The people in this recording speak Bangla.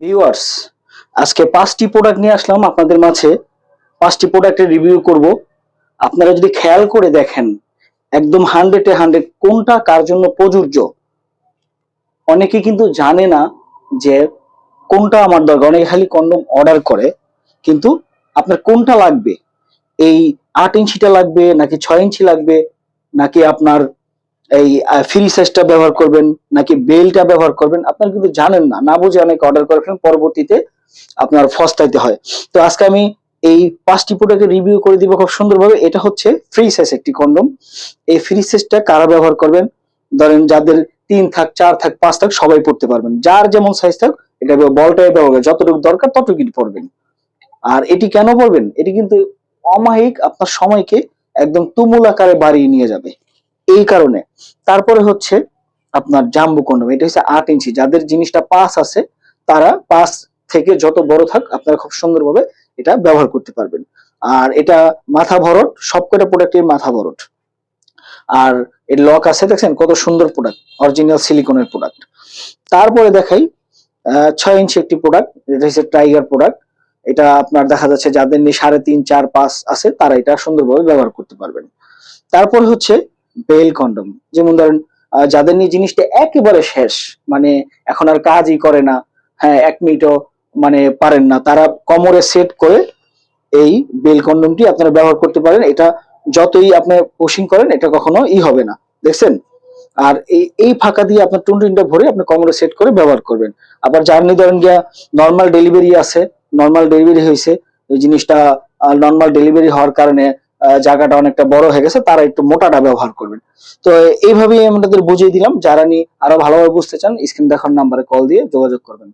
ভিউয়ার্স, আজকে 5টি প্রোডাক্ট নিয়ে আসলাম আপনাদের মাঝে। 5টি প্রোডাক্টের রিভিউ করব। আপনারা যদি খেয়াল করে দেখেন, একদম 100-এ 100 কোনটা কার জন্য প্রযোজ্য। অনেকে কিন্তু জানে না যে কোনটা আমার দরকার। অনেকে খালি কন্ডম অর্ডার করে, কিন্তু আপনার কোনটা লাগবে, এই 8 ইঞ্চিটা লাগবে নাকি 6 ইঞ্চি লাগবে, নাকি আপনার এই ফ্রি সাইজটা ব্যবহার করবেন, নাকি বেলটা ব্যবহার করবেন, আপনারা কিন্তু জানেন না। না বুঝে অনেকে অর্ডার করে ফেলেন, পরবর্তীতে আপনার ফস্তাইতে হয়। তো আজকে আমি এই 5টি প্রোডাক্টের রিভিউ করে দিব খুব সুন্দরভাবে। এটা হচ্ছে ফ্রি সাইজ একটি কন্ডম। এই ফ্রি সাইজটা কারা ব্যবহার করবেন? ধরেন যাদের 3 থাক, 4 থাক, 5 থাক, সবাই পড়তে পারবেন। যার যেমন সাইজ থাক, এটা বলটাই ব্যবহার, যতটুকু দরকার ততটুকুই পড়বেন। আর এটি কেন পড়বেন? এটি কিন্তু অমায়িক আপনার সময়কে একদম তুমুল আকারে বাড়িয়ে নিয়ে যাবে, এই কারণে। তারপরে হচ্ছে আপনার জাম্বো কন্ডম। এটা হচ্ছে 8 ইঞ্চি। যাদের জিনিসটা 5 আছে, তারা 5 থেকে যত বড় থাক, আপনারা খুব সুন্দরভাবে এটা ব্যবহার করতে পারবেন। আর এটা মাথা ভরট, সবকটা প্রোডাক্টের মাথা ভরট। আর এর লক আছে, দেখছেন কত সুন্দর প্রোডাক্ট, অরিজিনাল সিলিকনের প্রোডাক্ট। তারপরে দেখাই 6 ইঞ্চি একটি প্রোডাক্ট। এটা হচ্ছে টাইগার প্রোডাক্ট। এটা আপনার দেখা যাচ্ছে যাদের নিয়ে 3.5, 4, 5 আছে, তারা এটা সুন্দরভাবে ব্যবহার করতে পারবেন। তারপর হচ্ছে বেল কন্ডম। যেমন ধরেন যাদের নিয়ে জিনিসটা একেবারে শেষ, মানে এখন আর কাজই করে না, হ্যাঁ 1 মিনিটও মানে পারেন না, তারা কোমরে সেট করে এই বেল কন্ডমটি আপনারা ব্যবহার করতে পারেন। এটা যতই আপনি পুশিং করেন, এটা কখনো হবে না, দেখছেন। আর এই ফাঁকা দিয়ে আপনার টুনটুনটা ভরে আপনি কোমরে সেট করে ব্যবহার করবেন। আবার যার নিয়ে ধরেন গিয়া নর্মাল ডেলিভারি আছে, নর্মাল ডেলিভারি হয়েছে, এই জিনিসটা নর্মাল ডেলিভারি হওয়ার কারণে জায়গাটা অনেকটা বড় হয়ে গেছে, তারা একটু মোটাটা ব্যবহার করবেন। তো এইভাবেই আমাদের বুঝিয়ে দিলাম। যারা নিয়ে আরো ভালোভাবে বুঝতে চান, স্ক্রিন দেখার নাম্বারে কল দিয়ে যোগাযোগ করবেন।